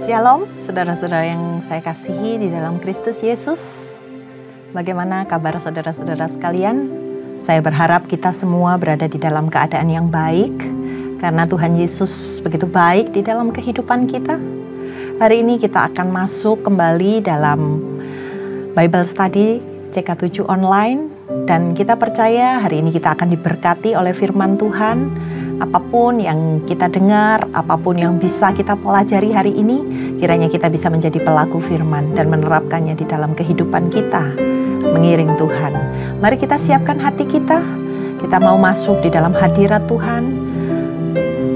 Shalom, saudara-saudara yang saya kasihi di dalam Kristus Yesus. Bagaimana kabar saudara-saudara sekalian? Saya berharap kita semua berada di dalam keadaan yang baik, karena Tuhan Yesus begitu baik di dalam kehidupan kita. Hari ini kita akan masuk kembali dalam Bible Study CK7 Online, dan kita percaya hari ini kita akan diberkati oleh firman Tuhan. Apapun yang kita dengar, apapun yang bisa kita pelajari hari ini, kiranya kita bisa menjadi pelaku firman dan menerapkannya di dalam kehidupan kita, mengiring Tuhan. Mari kita siapkan hati kita, kita mau masuk di dalam hadirat Tuhan.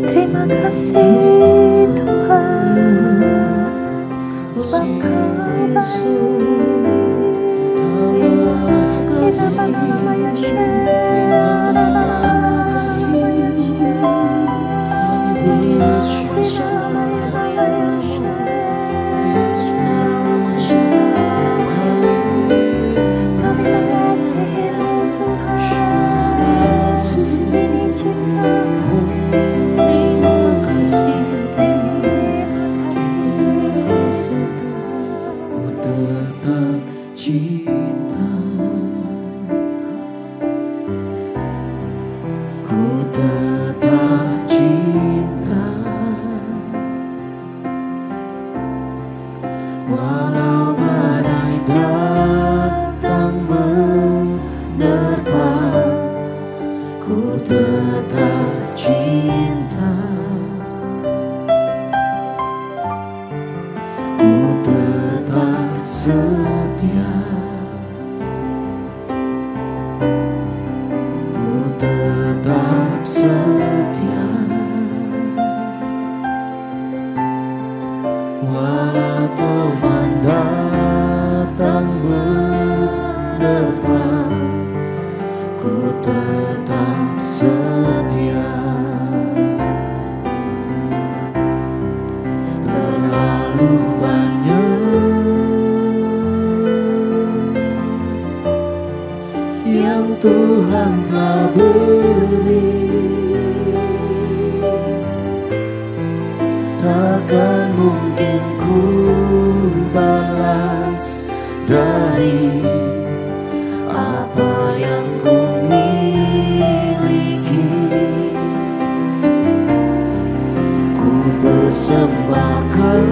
Terima kasih Tuhan, sebab Kau Yesus, terima kasih. Tuhan telah beri, takkan mungkin ku balas dari apa yang ku miliki. Ku persembahkan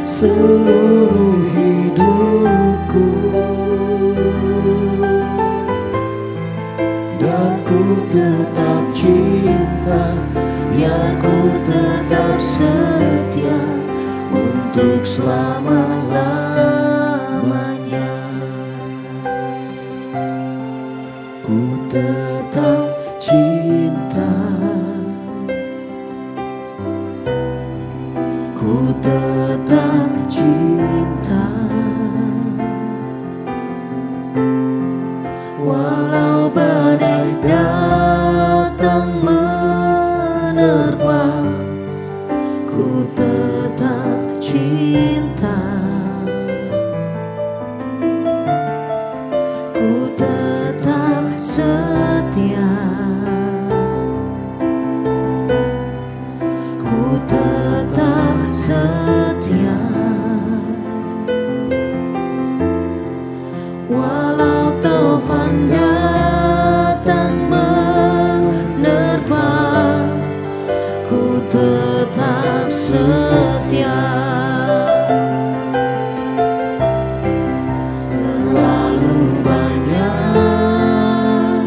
seluruh hidupku, dan ku tetap cinta, biar ku tetap setia untuk selama-lamanya. Ku tetap cinta, ku tetap cinta, walau badai datang menerpa, ku tetap cinta, ku tetap setia, ku tetap setia, walau taufan datang menerpa, ku tetap setia. Terlalu banyak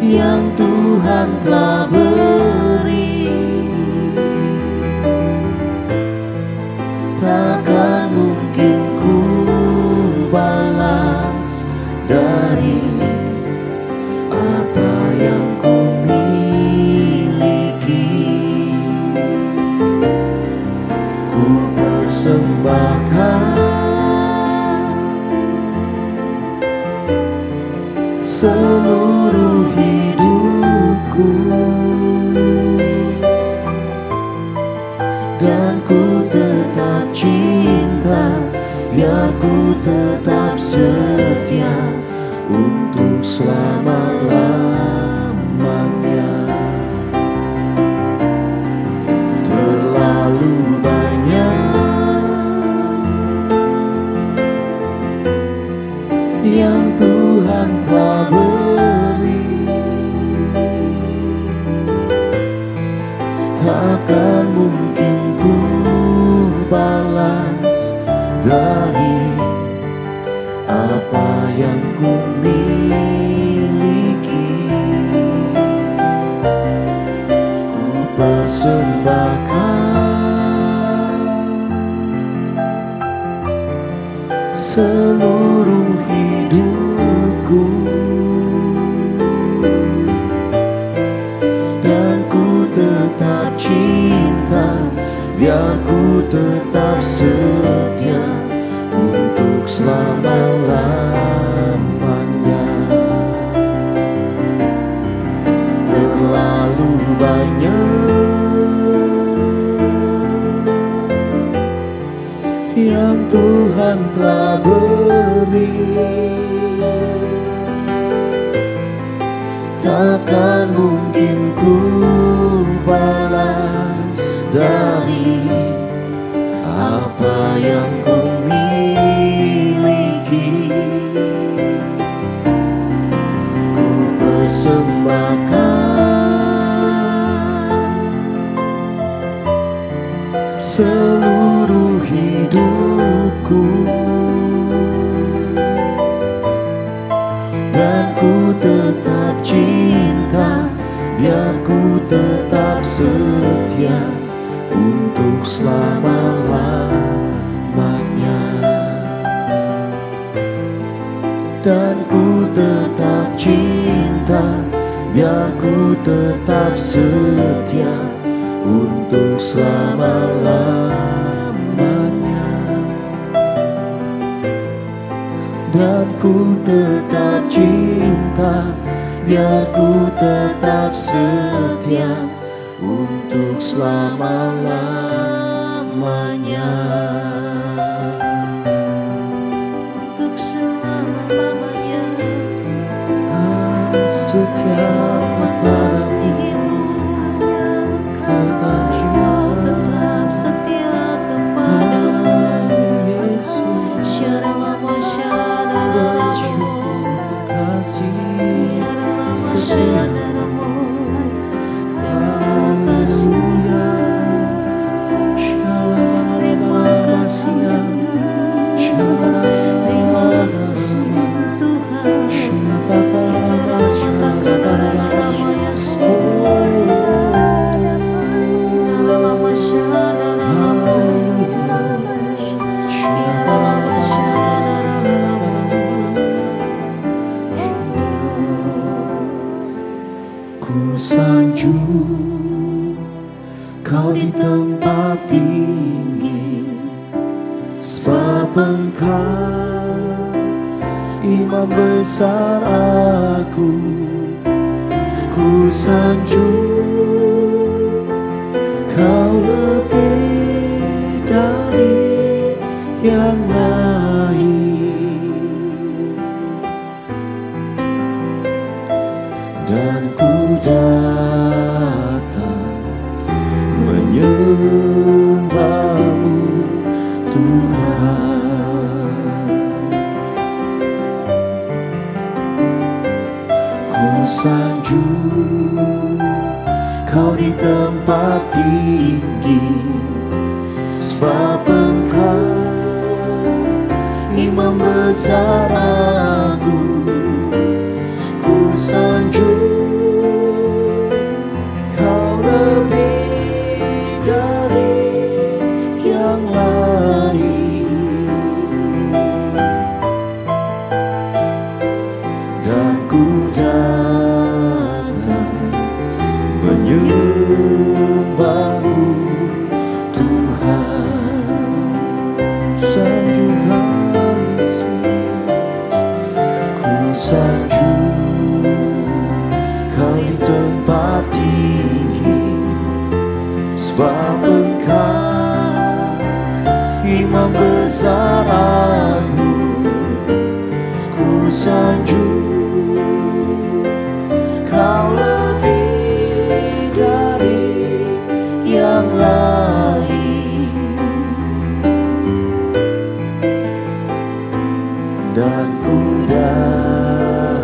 yang Tuhan telah beri, takkan mungkin ku balas dari apa yang ku miliki. Ku persembahkan seluruh hidupku, dan ku tetap cinta, biar ku tetap setia untuk selama-lamanya. Tuhan telah beri, takkan mungkin ku balas dari apa yang ku miliki. Ku persembahkan seluruh hidupku, dan ku tetap cinta, biar ku tetap setia untuk selama-lamanya. Terlalu banyak yang Tuhan telah beri, takkan mungkin ku balas dari apa yang ku miliki. Ku persembahkan seluruh hidupku, dan ku tetap cinta, biar ku tetap setia untuk selama-lamanya. Dan ku tetap cinta, biar ku tetap setia untuk selama-lamanya. Dan ku tetap cinta, biar ku tetap setia untuk selama-lamanya. Untuk selama-lamanya tetap setia kepadamu, tetap cinta, tetap setia kepadamu Yesus. Bersyukur kasih setiamu. Haleluya. Terima kasih Tuhan. Ku sanjung kau di tempat tinggi, sebab Engkau Imam besar aku. Ku sanjung kau lebih dari yang lain, dan ku datang menyembahmu Tuhan. Ku sanjung kau di tempat tinggi, sebab Engkau Imam besar aku. Ku sanjung kau lebih dari yang lain, dan ku datang menyembahmu Tuhan. Sanjung kau Yesus, ku sanjung kau di tempat tinggi, sebab Engkau Imam besar aku. Ku sanjung kau lebih dari yang lain, dan ku datang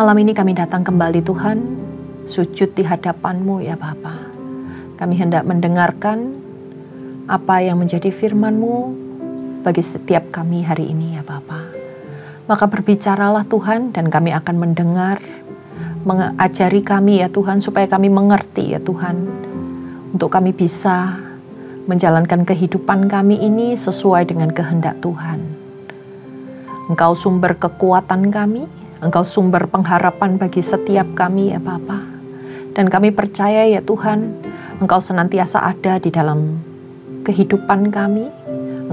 Malam ini kami datang kembali Tuhan, sujud di hadapan-Mu ya Bapa. Kami hendak mendengarkan apa yang menjadi firman-Mu bagi setiap kami hari ini ya Bapa. Maka berbicaralah Tuhan dan kami akan mendengar, mengajari kami ya Tuhan supaya kami mengerti ya Tuhan. Untuk kami bisa menjalankan kehidupan kami ini sesuai dengan kehendak Tuhan. Engkau sumber kekuatan kami, Engkau sumber pengharapan bagi setiap kami ya Bapa. Dan kami percaya ya Tuhan, Engkau senantiasa ada di dalam kehidupan kami.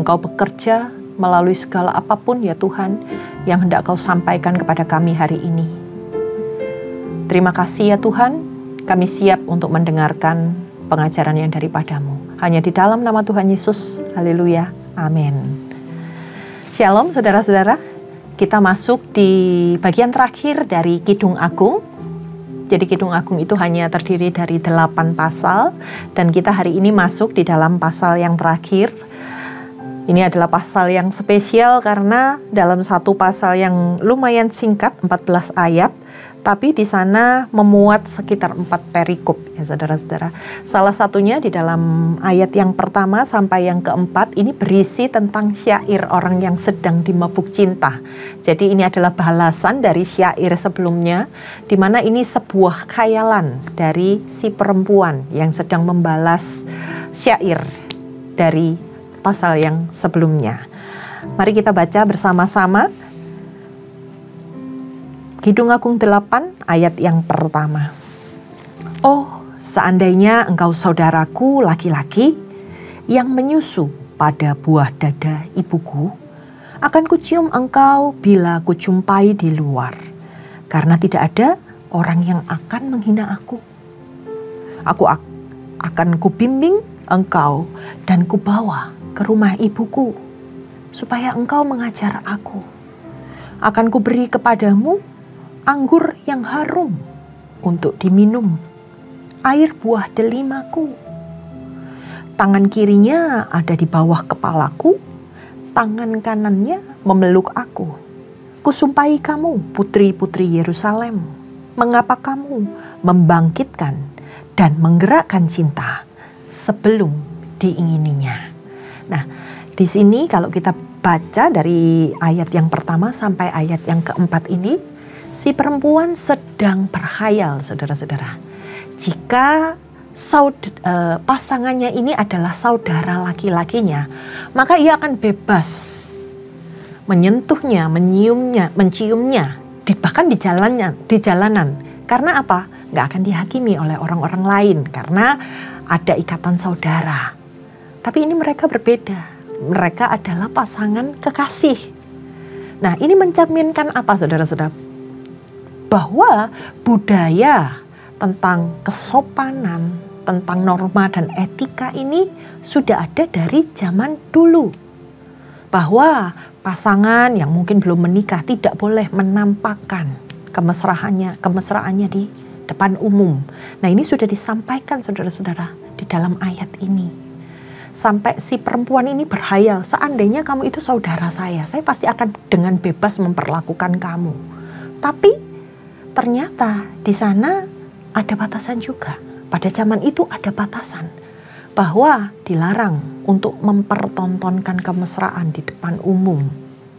Engkau bekerja melalui segala apapun ya Tuhan yang hendak Kau sampaikan kepada kami hari ini. Terima kasih ya Tuhan, kami siap untuk mendengarkan pengajaran yang daripada-Mu. Hanya di dalam nama Tuhan Yesus, haleluya, amin. Shalom saudara-saudara, kita masuk di bagian terakhir dari Kidung Agung. Jadi Kidung Agung itu hanya terdiri dari 8 pasal, dan kita hari ini masuk di dalam pasal yang terakhir. Ini adalah pasal yang spesial karena dalam satu pasal yang lumayan singkat, 14 ayat, tapi di sana memuat sekitar 4 perikop ya saudara-saudara. Salah satunya di dalam ayat yang pertama sampai yang keempat ini berisi tentang syair orang yang sedang dimabuk cinta. Jadi ini adalah balasan dari syair sebelumnya, di mana ini sebuah khayalan dari si perempuan yang sedang membalas syair dari pasal yang sebelumnya. Mari kita baca bersama-sama Kidung Agung 8 ayat yang pertama. Oh, seandainya engkau saudaraku laki-laki yang menyusu pada buah dada ibuku, akan kucium engkau bila kucumpai di luar, karena tidak ada orang yang akan menghina aku. Aku akan kubimbing engkau dan kubawa ke rumah ibuku, supaya engkau mengajar aku. Akan kuberi kepadamu anggur yang harum untuk diminum, air buah delimaku. Tangan kirinya ada di bawah kepalaku, tangan kanannya memeluk aku. Kusumpahi kamu, putri-putri Yerusalem, mengapa kamu membangkitkan dan menggerakkan cinta sebelum diingininya. Nah, di sini kalau kita baca dari ayat yang pertama sampai ayat yang keempat ini, si perempuan sedang berkhayal, saudara-saudara. Jika pasangannya ini adalah saudara laki-lakinya, maka ia akan bebas menyentuhnya, menyiumnya, menciumnya, bahkan di jalanan. Karena apa? Nggak akan dihakimi oleh orang-orang lain, karena ada ikatan saudara. Tapi ini mereka berbeda. Mereka adalah pasangan kekasih. Nah, ini mencerminkan apa, saudara-saudara? Bahwa budaya tentang kesopanan, tentang norma dan etika ini sudah ada dari zaman dulu. Bahwa pasangan yang mungkin belum menikah tidak boleh menampakkan kemesraannya di depan umum. Nah, ini sudah disampaikan saudara-saudara di dalam ayat ini. Sampai si perempuan ini berhayal, seandainya kamu itu saudara saya pasti akan dengan bebas memperlakukan kamu. Tapi ternyata di sana ada batasan juga. Pada zaman itu ada batasan bahwa dilarang untuk mempertontonkan kemesraan di depan umum.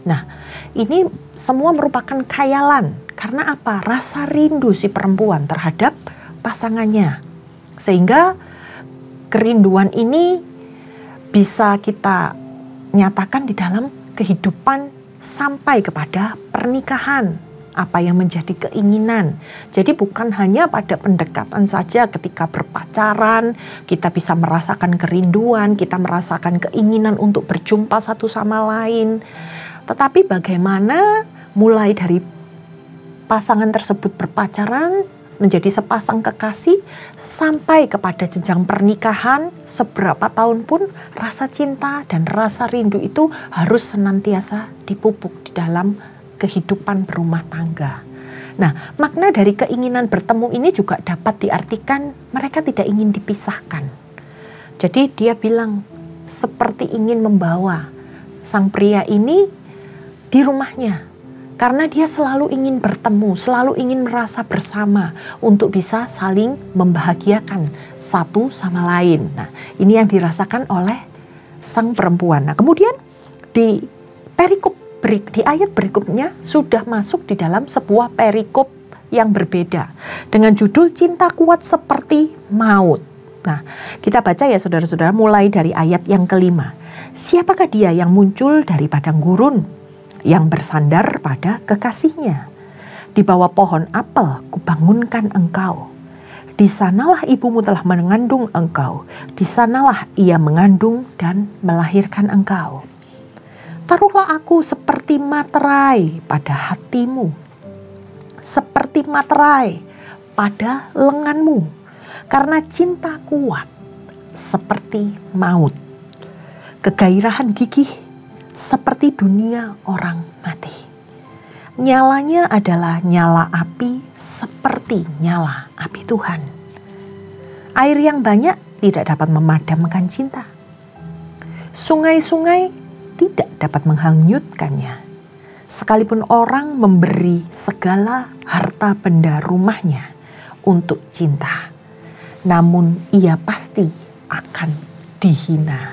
Nah, ini semua merupakan khayalan. Karena apa? Rasa rindu si perempuan terhadap pasangannya. Sehingga kerinduan ini bisa kita nyatakan di dalam kehidupan sampai kepada pernikahan. Apa yang menjadi keinginan. Jadi bukan hanya pada pendekatan saja, ketika berpacaran kita bisa merasakan kerinduan, kita merasakan keinginan untuk berjumpa satu sama lain. Tetapi bagaimana mulai dari pasangan tersebut berpacaran menjadi sepasang kekasih sampai kepada jenjang pernikahan, seberapa tahun pun rasa cinta dan rasa rindu itu harus senantiasa dipupuk di dalam kehidupan berumah tangga. Nah, makna dari keinginan bertemu ini juga dapat diartikan mereka tidak ingin dipisahkan. Jadi dia bilang seperti ingin membawa sang pria ini di rumahnya. Karena dia selalu ingin bertemu, selalu ingin merasa bersama untuk bisa saling membahagiakan satu sama lain. Nah, ini yang dirasakan oleh sang perempuan. Nah, kemudian di ayat berikutnya sudah masuk di dalam sebuah perikop yang berbeda dengan judul cinta kuat seperti maut. Nah, kita baca ya saudara-saudara mulai dari ayat yang kelima. Siapakah dia yang muncul dari padang gurun, yang bersandar pada kekasihnya? Di bawah pohon apel kubangunkan engkau. Di sanalah ibumu telah mengandung engkau. Di sanalah ia mengandung dan melahirkan engkau. Taruhlah aku seperti materai pada hatimu, seperti materai pada lenganmu, karena cinta kuat seperti maut, kegairahan gigih seperti dunia orang mati. Nyalanya adalah nyala api seperti nyala api Tuhan. Air yang banyak tidak dapat memadamkan cinta. Sungai-sungai tidak dapat menghanyutkannya. Sekalipun orang memberi segala harta benda rumahnya untuk cinta, namun ia pasti akan dihina.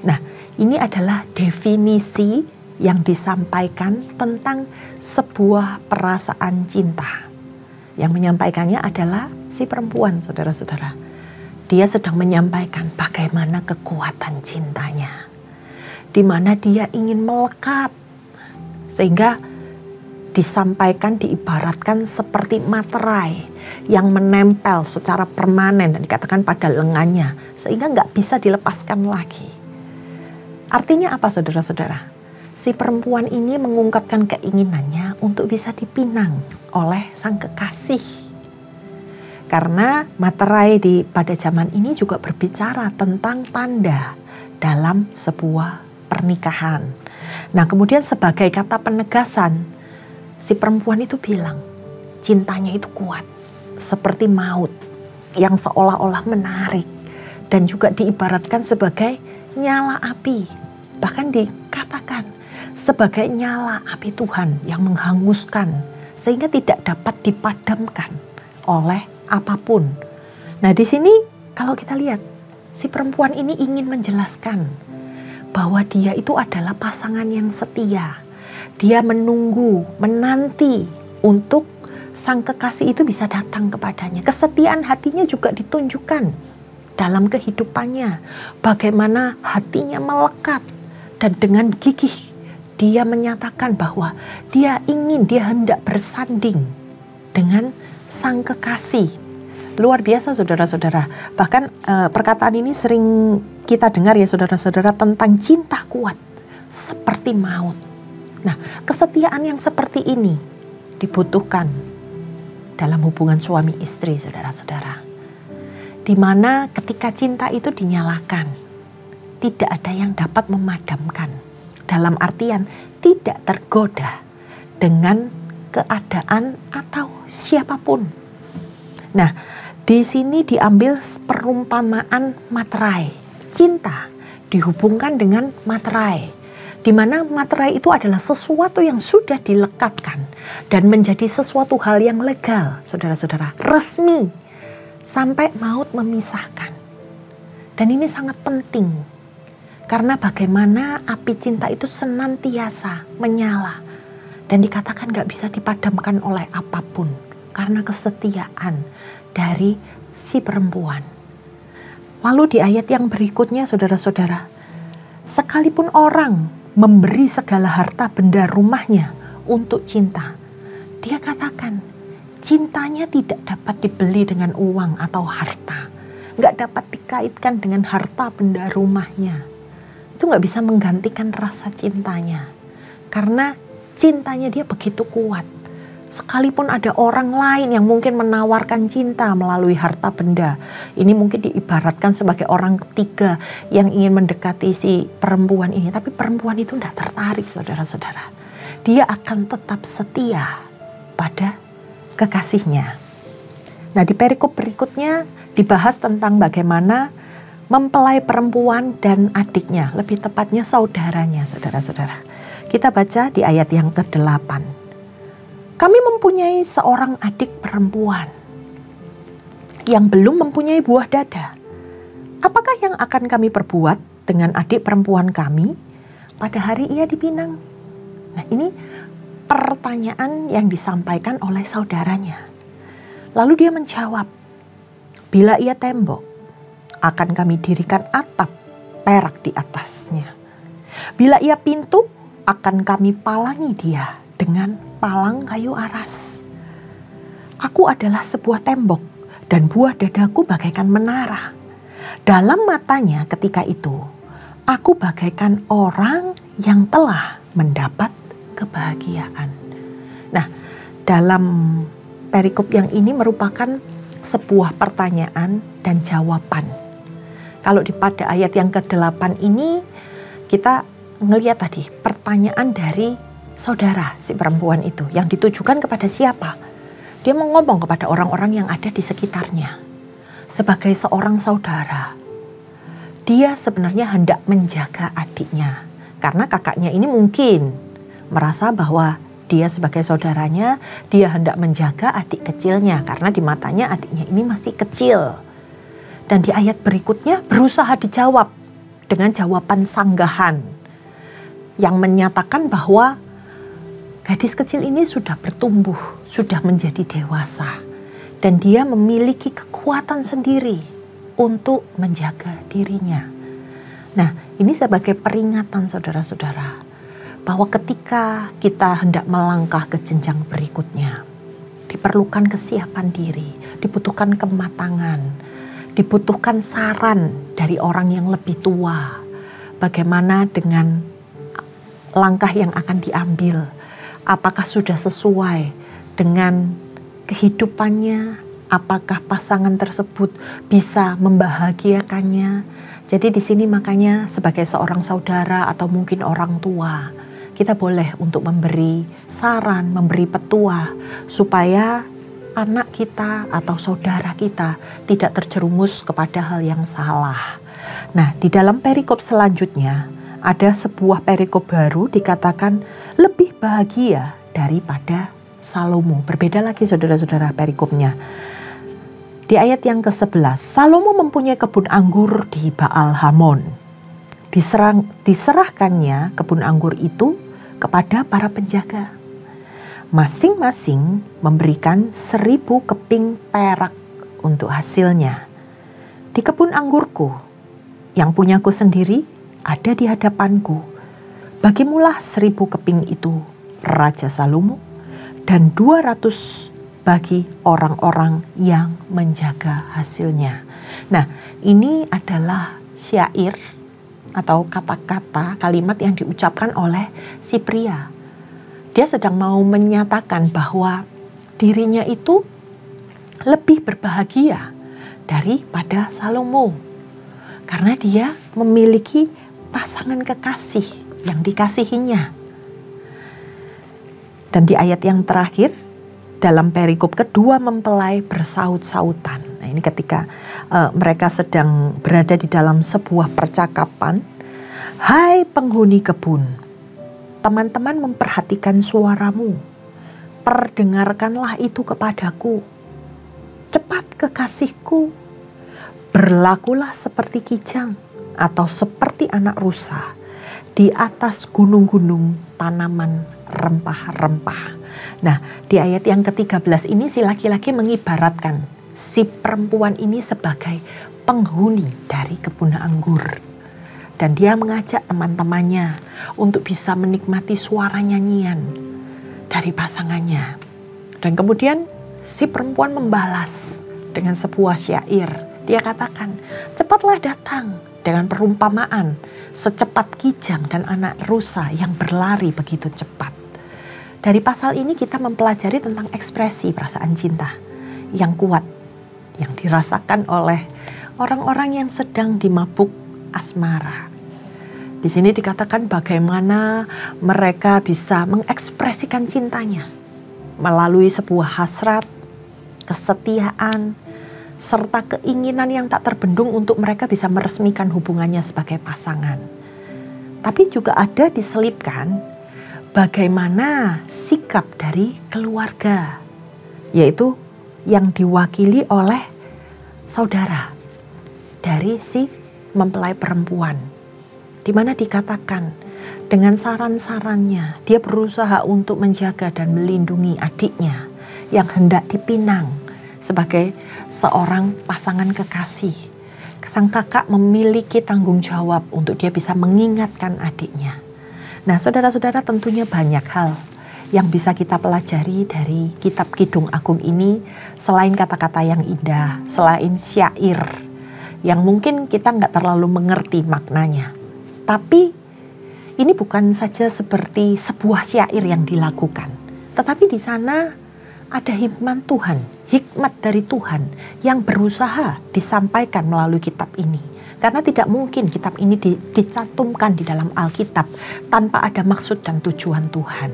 Nah, ini adalah definisi yang disampaikan tentang sebuah perasaan cinta. Yang menyampaikannya adalah si perempuan, saudara-saudara. Dia sedang menyampaikan bagaimana kekuatan cintanya, di mana dia ingin melekat, sehingga disampaikan, diibaratkan seperti materai yang menempel secara permanen dan dikatakan pada lengannya, sehingga nggak bisa dilepaskan lagi. Artinya apa saudara-saudara? Si perempuan ini mengungkapkan keinginannya untuk bisa dipinang oleh sang kekasih. Karena materai pada zaman ini juga berbicara tentang tanda dalam sebuah pernikahan. Nah, kemudian sebagai kata penegasan, si perempuan itu bilang cintanya itu kuat seperti maut yang seolah-olah menarik, dan juga diibaratkan sebagai nyala api, bahkan dikatakan sebagai nyala api Tuhan yang menghanguskan sehingga tidak dapat dipadamkan oleh apapun. Nah, di sini kalau kita lihat si perempuan ini ingin menjelaskan bahwa dia itu adalah pasangan yang setia. Dia menunggu, menanti untuk sang kekasih itu bisa datang kepadanya. Kesetiaan hatinya juga ditunjukkan dalam kehidupannya. Bagaimana hatinya melekat, dan dengan gigih dia menyatakan bahwa dia hendak bersanding dengan sang kekasih. Luar biasa saudara-saudara. Bahkan perkataan ini sering kita dengar ya saudara-saudara tentang cinta kuat seperti maut. Nah, kesetiaan yang seperti ini dibutuhkan dalam hubungan suami istri saudara-saudara. Di mana ketika cinta itu dinyalakan, tidak ada yang dapat memadamkan. Dalam artian tidak tergoda dengan keadaan atau siapapun. Nah, di sini diambil perumpamaan materai. Cinta dihubungkan dengan materai, di mana materai itu adalah sesuatu yang sudah dilekatkan dan menjadi sesuatu hal yang legal, saudara-saudara, resmi sampai maut memisahkan. Dan ini sangat penting. Karena bagaimana api cinta itu senantiasa menyala dan dikatakan gak bisa dipadamkan oleh apapun karena kesetiaan dari si perempuan. Lalu di ayat yang berikutnya saudara-saudara, sekalipun orang memberi segala harta benda rumahnya untuk cinta, dia katakan cintanya tidak dapat dibeli dengan uang atau harta, gak dapat dikaitkan dengan harta benda rumahnya. Itu gak bisa menggantikan rasa cintanya. Karena cintanya dia begitu kuat. Sekalipun ada orang lain yang mungkin menawarkan cinta melalui harta benda. Ini mungkin diibaratkan sebagai orang ketiga yang ingin mendekati si perempuan ini. Tapi perempuan itu tidak tertarik saudara-saudara. Dia akan tetap setia pada kekasihnya. Nah, di perikop berikutnya dibahas tentang bagaimana mempelai perempuan dan adiknya, lebih tepatnya saudaranya, saudara-saudara. Kita baca di ayat yang ke-8. Kami mempunyai seorang adik perempuan yang belum mempunyai buah dada. Apakah yang akan kami perbuat dengan adik perempuan kami pada hari ia dipinang? Nah, ini pertanyaan yang disampaikan oleh saudaranya. Lalu dia menjawab, bila ia tembok, akan kami dirikan atap perak di atasnya. Bila ia pintu, akan kami palangi dia dengan palang kayu aras. Aku adalah sebuah tembok dan buah dadaku bagaikan menara. Dalam matanya ketika itu, aku bagaikan orang yang telah mendapat kebahagiaan. Nah, dalam perikop yang ini merupakan sebuah pertanyaan dan jawaban. Kalau pada ayat yang ke-8 ini, kita ngelihat tadi pertanyaan dari saudara si perempuan itu yang ditujukan kepada siapa? Dia mau ngomong kepada orang-orang yang ada di sekitarnya. Sebagai seorang saudara, dia sebenarnya hendak menjaga adiknya. Karena kakaknya ini mungkin merasa bahwa dia sebagai saudaranya, dia hendak menjaga adik kecilnya. Karena di matanya adiknya ini masih kecil. Dan di ayat berikutnya berusaha dijawab dengan jawaban sanggahan. Yang menyatakan bahwa gadis kecil ini sudah bertumbuh, sudah menjadi dewasa. Dan dia memiliki kekuatan sendiri untuk menjaga dirinya. Nah, ini sebagai peringatan saudara-saudara, bahwa ketika kita hendak melangkah ke jenjang berikutnya, diperlukan kesiapan diri, dibutuhkan kematangan, dibutuhkan saran dari orang yang lebih tua. Bagaimana dengan langkah yang akan diambil? Apakah sudah sesuai dengan kehidupannya, apakah pasangan tersebut bisa membahagiakannya. Jadi di sini makanya sebagai seorang saudara atau mungkin orang tua, kita boleh untuk memberi saran, memberi petua supaya anak kita atau saudara kita tidak terjerumus kepada hal yang salah. Nah, di dalam perikop selanjutnya ada sebuah perikop baru dikatakan lebih bahagia daripada Salomo. Berbeda lagi saudara-saudara perikopnya. Di ayat yang ke-11, Salomo mempunyai kebun anggur di Baal Hamon. Diserahkannya kebun anggur itu kepada para penjaga. Masing-masing memberikan 1000 keping perak untuk hasilnya. Di kebun anggurku, yang punyaku sendiri, ada di hadapanku. Bagimulah 1000 keping itu, Raja Salomo, dan 200 bagi orang-orang yang menjaga hasilnya. Nah, ini adalah syair atau kata-kata kalimat yang diucapkan oleh si pria. Dia sedang mau menyatakan bahwa dirinya itu lebih berbahagia daripada Salomo. Karena dia memiliki pasangan kekasih yang dikasihinya. Dan di ayat yang terakhir, dalam perikop kedua mempelai bersaut-sautan. Nah, ini ketika mereka sedang berada di dalam sebuah percakapan. Hai penghuni kebun, teman-teman memperhatikan suaramu. Perdengarkanlah itu kepadaku. Cepat kekasihku, berlakulah seperti kijang atau seperti anak rusa di atas gunung-gunung tanaman rempah-rempah. Nah, di ayat yang ke-13 ini si laki-laki mengibaratkan si perempuan ini sebagai penghuni dari kebun anggur. Dan dia mengajak teman-temannya untuk bisa menikmati suara nyanyian dari pasangannya. Dan kemudian si perempuan membalas dengan sebuah syair. Dia katakan, cepatlah datang dengan perumpamaan secepat kijang dan anak rusa yang berlari begitu cepat. Dari pasal ini kita mempelajari tentang ekspresi perasaan cinta yang kuat, yang dirasakan oleh orang-orang yang sedang dimabuk asmara. Di sini dikatakan bagaimana mereka bisa mengekspresikan cintanya melalui sebuah hasrat, kesetiaan, serta keinginan yang tak terbendung untuk mereka bisa meresmikan hubungannya sebagai pasangan. Tapi juga ada diselipkan bagaimana sikap dari keluarga, yaitu yang diwakili oleh saudara dari si mempelai perempuan, di mana dikatakan dengan saran-sarannya dia berusaha untuk menjaga dan melindungi adiknya yang hendak dipinang sebagai seorang pasangan kekasih. Sang kakak memiliki tanggung jawab untuk dia bisa mengingatkan adiknya. Nah, saudara-saudara, tentunya banyak hal yang bisa kita pelajari dari kitab Kidung Agung ini, selain kata-kata yang indah, selain syair yang mungkin kita nggak terlalu mengerti maknanya. Tapi ini bukan saja seperti sebuah syair yang dilakukan, tetapi di sana ada hikmat dari Tuhan yang berusaha disampaikan melalui kitab ini. Karena tidak mungkin kitab ini dicantumkan di dalam Alkitab tanpa ada maksud dan tujuan Tuhan.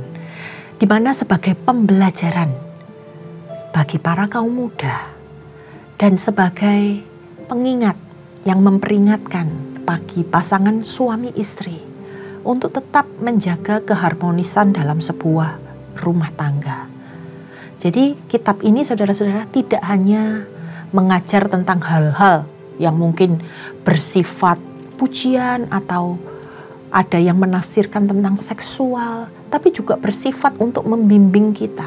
Di mana sebagai pembelajaran bagi para kaum muda dan sebagai pengingat yang memperingatkan bagi pasangan suami istri untuk tetap menjaga keharmonisan dalam sebuah rumah tangga. Jadi kitab ini, saudara-saudara, tidak hanya mengajar tentang hal-hal yang mungkin bersifat pujian atau ada yang menafsirkan tentang seksual, tapi juga bersifat untuk membimbing kita.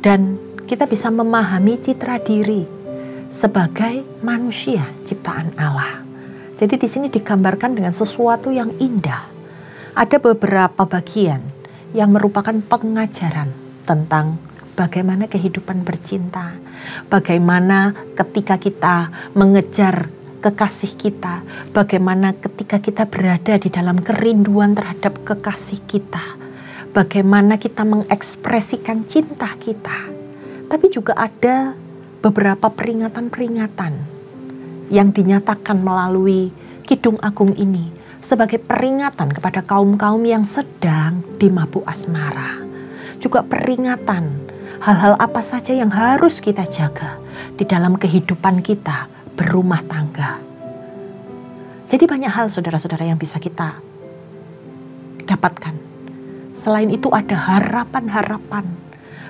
Dan kita bisa memahami citra diri sebagai manusia ciptaan Allah. Jadi di sini digambarkan dengan sesuatu yang indah. Ada beberapa bagian yang merupakan pengajaran tentang bagaimana kehidupan bercinta, bagaimana ketika kita mengejar kekasih kita, bagaimana ketika kita berada di dalam kerinduan terhadap kekasih kita, bagaimana kita mengekspresikan cinta kita. Tapi juga ada beberapa peringatan-peringatan yang dinyatakan melalui Kidung Agung ini sebagai peringatan kepada kaum-kaum yang sedang dimabuk asmara. Juga peringatan hal-hal apa saja yang harus kita jaga di dalam kehidupan kita berumah tangga. Jadi banyak hal, saudara-saudara, yang bisa kita dapatkan. Selain itu ada harapan-harapan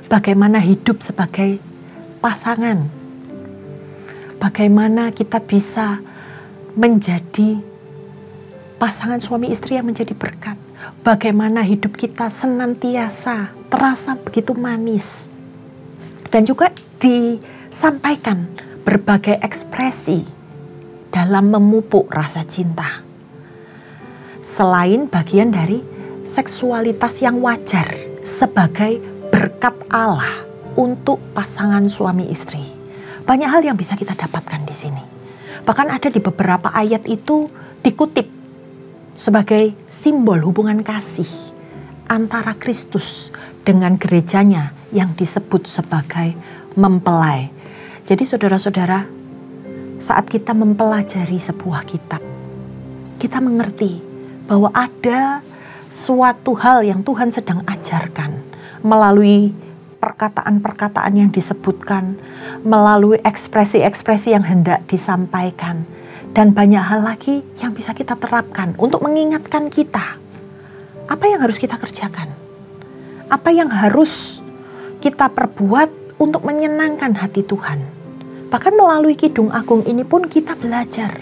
bagaimana hidup sebagai pasangan. Bagaimana kita bisa menjadi pasangan suami istri yang menjadi berkat. Bagaimana hidup kita senantiasa terasa begitu manis. Dan juga disampaikan berbagai ekspresi dalam memupuk rasa cinta. Selain bagian dari seksualitas yang wajar sebagai berkat Allah untuk pasangan suami istri. Banyak hal yang bisa kita dapatkan di sini. Bahkan ada di beberapa ayat itu dikutip sebagai simbol hubungan kasih antara Kristus dengan gerejanya yang disebut sebagai mempelai. Jadi saudara-saudara, saat kita mempelajari sebuah kitab, kita mengerti bahwa ada suatu hal yang Tuhan sedang ajarkan melalui perkataan-perkataan yang disebutkan, melalui ekspresi-ekspresi yang hendak disampaikan, dan banyak hal lagi yang bisa kita terapkan untuk mengingatkan kita apa yang harus kita kerjakan, apa yang harus kita perbuat untuk menyenangkan hati Tuhan. Bahkan melalui Kidung Agung ini pun kita belajar.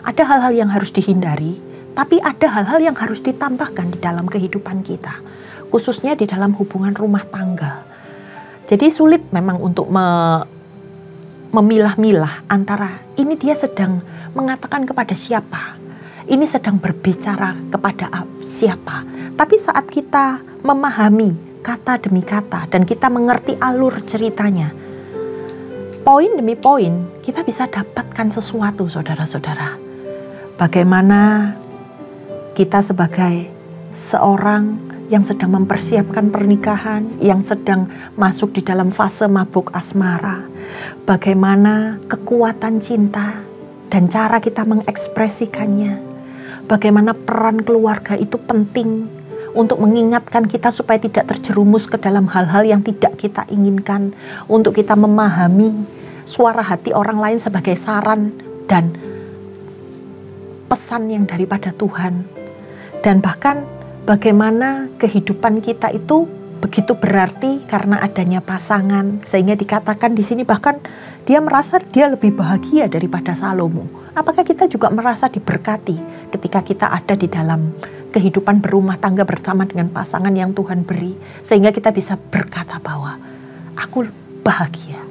Ada hal-hal yang harus dihindari, tapi ada hal-hal yang harus ditambahkan di dalam kehidupan kita, khususnya di dalam hubungan rumah tangga. Jadi sulit memang untuk memilah-milah antara ini dia sedang mengatakan kepada siapa, ini sedang berbicara kepada siapa. Tapi saat kita memahami kata demi kata dan kita mengerti alur ceritanya, poin demi poin kita bisa dapatkan sesuatu, saudara-saudara. Bagaimana kita sebagai seorang yang sedang mempersiapkan pernikahan, yang sedang masuk di dalam fase mabuk asmara, bagaimana kekuatan cinta dan cara kita mengekspresikannya, bagaimana peran keluarga itu penting untuk mengingatkan kita supaya tidak terjerumus ke dalam hal-hal yang tidak kita inginkan, untuk kita memahami suara hati orang lain sebagai saran dan pesan yang daripada Tuhan. Dan bahkan bagaimana kehidupan kita itu begitu berarti karena adanya pasangan, sehingga dikatakan di sini bahkan dia merasa dia lebih bahagia daripada Salomo. Apakah kita juga merasa diberkati ketika kita ada di dalam kehidupan berumah tangga bersama dengan pasangan yang Tuhan beri, sehingga kita bisa berkata bahwa aku bahagia,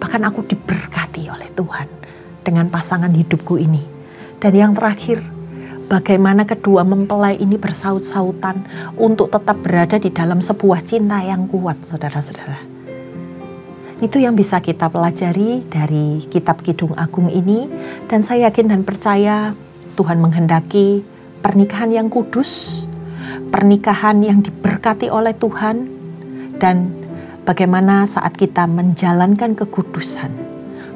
bahkan aku diberkati oleh Tuhan dengan pasangan hidupku ini. Dan yang terakhir, bagaimana kedua mempelai ini bersaut-sautan untuk tetap berada di dalam sebuah cinta yang kuat, saudara-saudara. Itu yang bisa kita pelajari dari kitab Kidung Agung ini. Dan saya yakin dan percaya Tuhan menghendaki pernikahan yang kudus, pernikahan yang diberkati oleh Tuhan. Dan bagaimana saat kita menjalankan kekudusan,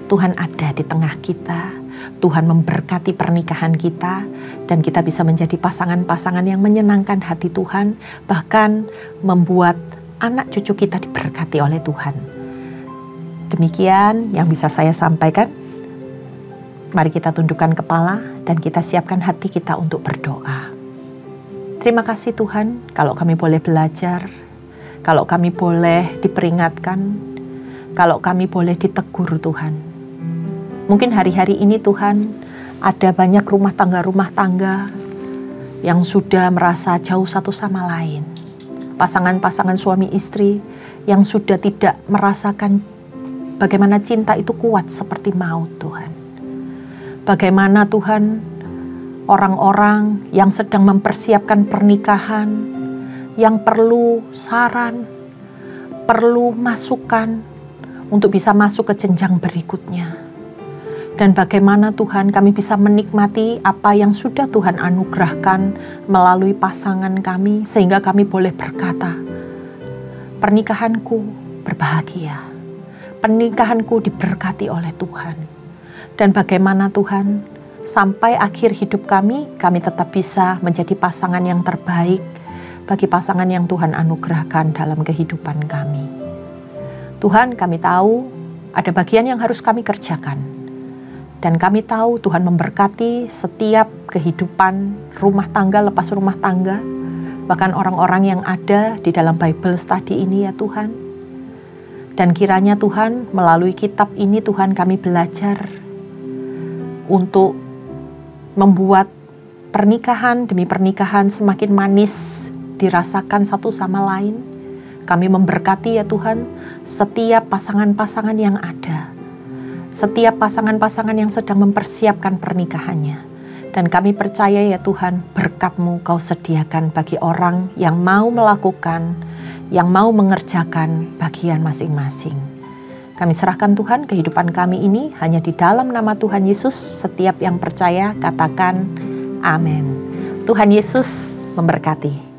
Tuhan ada di tengah kita. Tuhan memberkati pernikahan kita, dan kita bisa menjadi pasangan-pasangan yang menyenangkan hati Tuhan, bahkan membuat anak cucu kita diberkati oleh Tuhan. Demikian yang bisa saya sampaikan. Mari kita tundukkan kepala dan kita siapkan hati kita untuk berdoa. Terima kasih Tuhan, kalau kami boleh belajar, kalau kami boleh diperingatkan, kalau kami boleh ditegur Tuhan. Mungkin hari-hari ini Tuhan, ada banyak rumah tangga yang sudah merasa jauh satu sama lain. Pasangan-pasangan suami istri yang sudah tidak merasakan bagaimana cinta itu kuat seperti maut Tuhan. Bagaimana Tuhan, orang-orang yang sedang mempersiapkan pernikahan, yang perlu saran, perlu masukan untuk bisa masuk ke jenjang berikutnya. Dan bagaimana Tuhan kami bisa menikmati apa yang sudah Tuhan anugerahkan melalui pasangan kami, sehingga kami boleh berkata, pernikahanku berbahagia, pernikahanku diberkati oleh Tuhan. Dan bagaimana Tuhan sampai akhir hidup kami tetap bisa menjadi pasangan yang terbaik bagi pasangan yang Tuhan anugerahkan dalam kehidupan kami. Tuhan, kami tahu ada bagian yang harus kami kerjakan. Dan kami tahu Tuhan memberkati setiap kehidupan rumah tangga lepas rumah tangga, bahkan orang-orang yang ada di dalam Bible Study ini ya Tuhan. Dan kiranya Tuhan melalui kitab ini Tuhan kami belajar untuk membuat pernikahan demi pernikahan semakin manis dirasakan satu sama lain. Kami memberkati ya Tuhan setiap pasangan-pasangan yang ada. Setiap pasangan-pasangan yang sedang mempersiapkan pernikahannya. Dan kami percaya ya Tuhan, berkat-Mu Kau sediakan bagi orang yang mau melakukan, yang mau mengerjakan bagian masing-masing. Kami serahkan Tuhan kehidupan kami ini hanya di dalam nama Tuhan Yesus. Setiap yang percaya katakan amin. Tuhan Yesus memberkati.